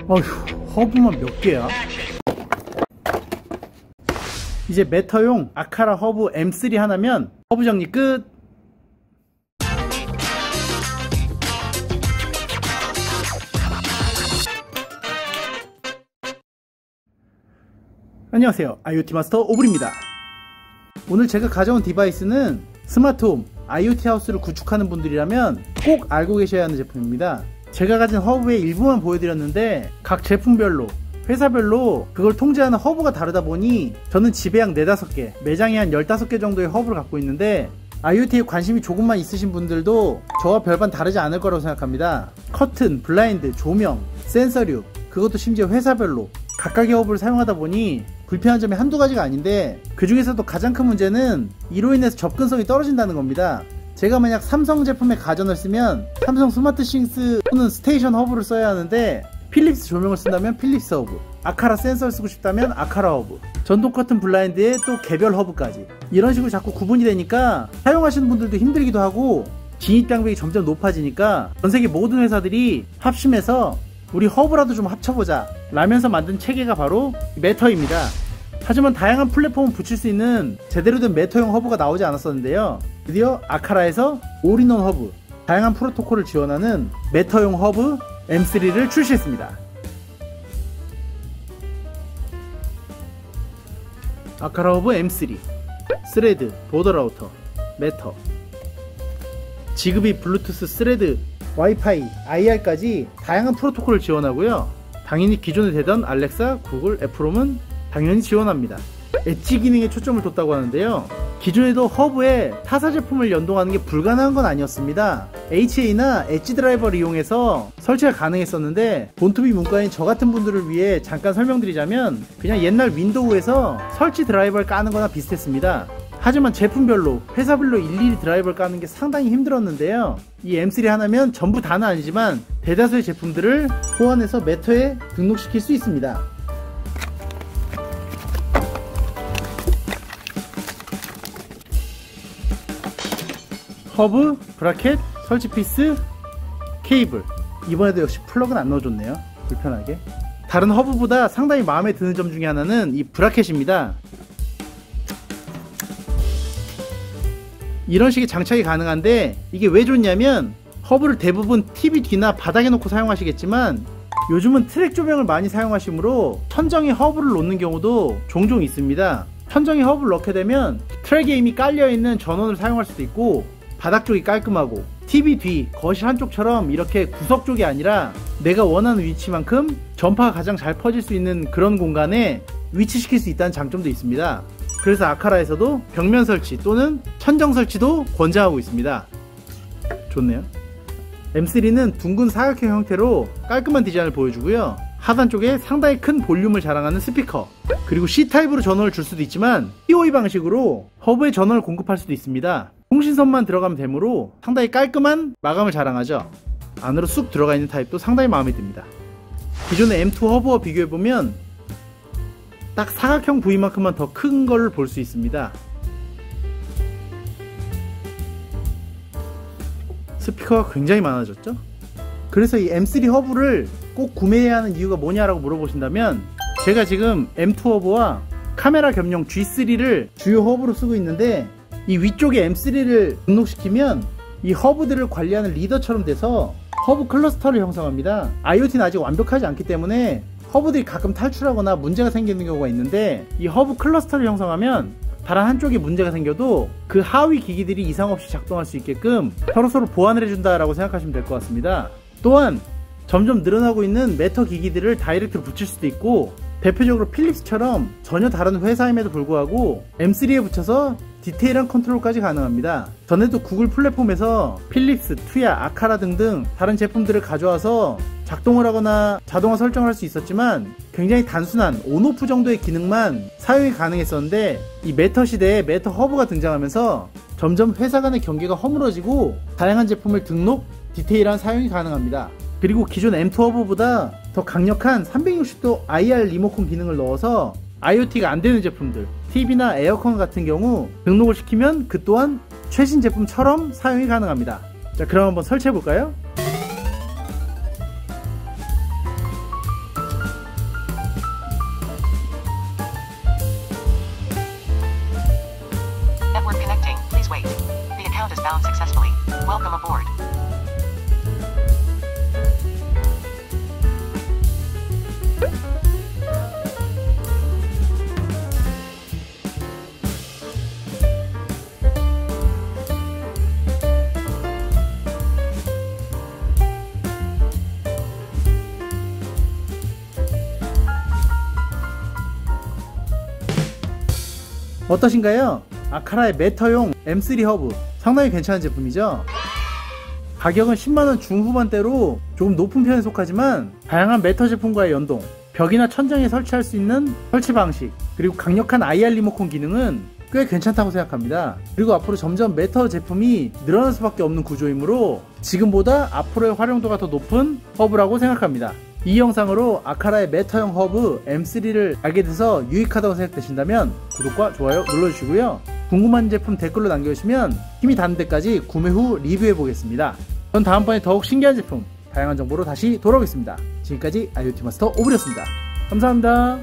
어휴, 허브만 몇 개야? 이제 매터용 아카라 허브 M3 하나면 허브 정리 끝! 안녕하세요, IoT 마스터 오블입니다. 오늘 제가 가져온 디바이스는 스마트홈, IoT 하우스를 구축하는 분들이라면 꼭 알고 계셔야 하는 제품입니다. 제가 가진 허브의 일부만 보여드렸는데 각 제품별로, 회사별로 그걸 통제하는 허브가 다르다 보니 저는 집에 약 4-5개, 매장에 한 15개 정도의 허브를 갖고 있는데 IoT에 관심이 조금만 있으신 분들도 저와 별반 다르지 않을 거라고 생각합니다. 커튼, 블라인드, 조명, 센서류, 그것도 심지어 회사별로 각각의 허브를 사용하다 보니 불편한 점이 한두 가지가 아닌데 그 중에서도 가장 큰 문제는 이로 인해서 접근성이 떨어진다는 겁니다. 제가 만약 삼성 제품의 가전을 쓰면 삼성 스마트싱스 또는 스테이션 허브를 써야 하는데 필립스 조명을 쓴다면 필립스 허브, 아카라 센서를 쓰고 싶다면 아카라 허브, 전동 커튼 블라인드에 또 개별 허브까지 이런 식으로 자꾸 구분이 되니까 사용하시는 분들도 힘들기도 하고 진입장벽이 점점 높아지니까 전세계 모든 회사들이 합심해서 우리 허브라도 좀 합쳐보자 라면서 만든 체계가 바로 매터입니다. 하지만 다양한 플랫폼을 붙일 수 있는 제대로 된 매터용 허브가 나오지 않았었는데요. 드디어 아카라에서 올인원 허브, 다양한 프로토콜을 지원하는 매터용 허브 M3를 출시했습니다. 아카라 허브 M3 스레드, 보더 라우터, 매터, 지그비, 블루투스, 스레드, 와이파이, IR까지 다양한 프로토콜을 지원하고요. 당연히 기존에 되던 알렉사, 구글, 애플홈은 당연히 지원합니다. 엣지 기능에 초점을 뒀다고 하는데요. 기존에도 허브에 타사 제품을 연동하는 게 불가능한 건 아니었습니다. HA나 엣지 드라이버를 이용해서 설치가 가능했었는데 본투비 문과인 저 같은 분들을 위해 잠깐 설명드리자면 그냥 옛날 윈도우에서 설치 드라이버를 까는 거나 비슷했습니다. 하지만 제품별로, 회사별로 일일이 드라이버를 까는 게 상당히 힘들었는데요. 이 M3 하나면 전부 다는 아니지만 대다수의 제품들을 호환해서 매터에 등록시킬 수 있습니다. 허브, 브라켓, 설치 피스, 케이블. 이번에도 역시 플러그는 안 넣어줬네요. 불편하게. 다른 허브보다 상당히 마음에 드는 점 중에 하나는 이 브라켓입니다. 이런 식의 장착이 가능한데 이게 왜 좋냐면 허브를 대부분 TV 뒤나 바닥에 놓고 사용하시겠지만 요즘은 트랙 조명을 많이 사용하시므로 천정에 허브를 놓는 경우도 종종 있습니다. 천정에 허브를 넣게 되면 트랙에 이미 깔려있는 전원을 사용할 수도 있고 바닥 쪽이 깔끔하고 TV 뒤, 거실 한쪽처럼 이렇게 구석 쪽이 아니라 내가 원하는 위치만큼 전파가 가장 잘 퍼질 수 있는 그런 공간에 위치시킬 수 있다는 장점도 있습니다. 그래서 아카라에서도 벽면 설치 또는 천정 설치도 권장하고 있습니다. 좋네요. M3는 둥근 사각형 형태로 깔끔한 디자인을 보여주고요. 하단 쪽에 상당히 큰 볼륨을 자랑하는 스피커, 그리고 C타입으로 전원을 줄 수도 있지만 PoE 방식으로 허브에 전원을 공급할 수도 있습니다. 통신선만 들어가면 되므로 상당히 깔끔한 마감을 자랑하죠. 안으로 쑥 들어가 있는 타입도 상당히 마음에 듭니다. 기존의 M2 허브와 비교해보면 딱 사각형 부위만큼만 더 큰 걸 볼 수 있습니다. 스피커가 굉장히 많아졌죠. 그래서 이 M3 허브를 꼭 구매해야 하는 이유가 뭐냐라고 물어보신다면 제가 지금 M2 허브와 카메라 겸용 G3를 주요 허브로 쓰고 있는데 이 위쪽에 M3를 등록시키면 이 허브들을 관리하는 리더처럼 돼서 허브 클러스터를 형성합니다. IoT는 아직 완벽하지 않기 때문에 허브들이 가끔 탈출하거나 문제가 생기는 경우가 있는데 이 허브 클러스터를 형성하면 다른 한쪽에 문제가 생겨도 그 하위 기기들이 이상 없이 작동할 수 있게끔 서로서로 보완을 해준다라고 생각하시면 될 것 같습니다. 또한 점점 늘어나고 있는 매터 기기들을 다이렉트로 붙일 수도 있고 대표적으로 필립스처럼 전혀 다른 회사임에도 불구하고 M3에 붙여서 디테일한 컨트롤까지 가능합니다. 전에도 구글 플랫폼에서 필립스, 투야, 아카라 등등 다른 제품들을 가져와서 작동을 하거나 자동화 설정을 할 수 있었지만 굉장히 단순한 온오프 정도의 기능만 사용이 가능했었는데 이 매터 시대에 매터 허브가 등장하면서 점점 회사 간의 경계가 허물어지고 다양한 제품을 등록, 디테일한 사용이 가능합니다. 그리고 기존 M2 허브보다 더 강력한 360도 IR 리모컨 기능을 넣어서 IoT가 안되는 제품들, TV나 에어컨 같은 경우 등록을 시키면 그 또한 최신 제품처럼 사용이 가능합니다. 자, 그럼 한번 설치해 볼까요? Welcome aboard. 어떠신가요? 아카라의 매터용 M3 허브 상당히 괜찮은 제품이죠. 가격은 10만원 중후반대로 조금 높은 편에 속하지만 다양한 매터 제품과의 연동, 벽이나 천장에 설치할 수 있는 설치 방식, 그리고 강력한 IR 리모컨 기능은 꽤 괜찮다고 생각합니다. 그리고 앞으로 점점 매터 제품이 늘어날 수밖에 없는 구조이므로 지금보다 앞으로의 활용도가 더 높은 허브라고 생각합니다. 이 영상으로 아카라의 매터형 허브 M3를 알게 돼서 유익하다고 생각되신다면 구독과 좋아요 눌러주시고요. 궁금한 제품 댓글로 남겨주시면 힘이 닿는 데까지 구매 후 리뷰해보겠습니다. 전 다음번에 더욱 신기한 제품, 다양한 정보로 다시 돌아오겠습니다. 지금까지 IoT 마스터 오브리였습니다. 감사합니다.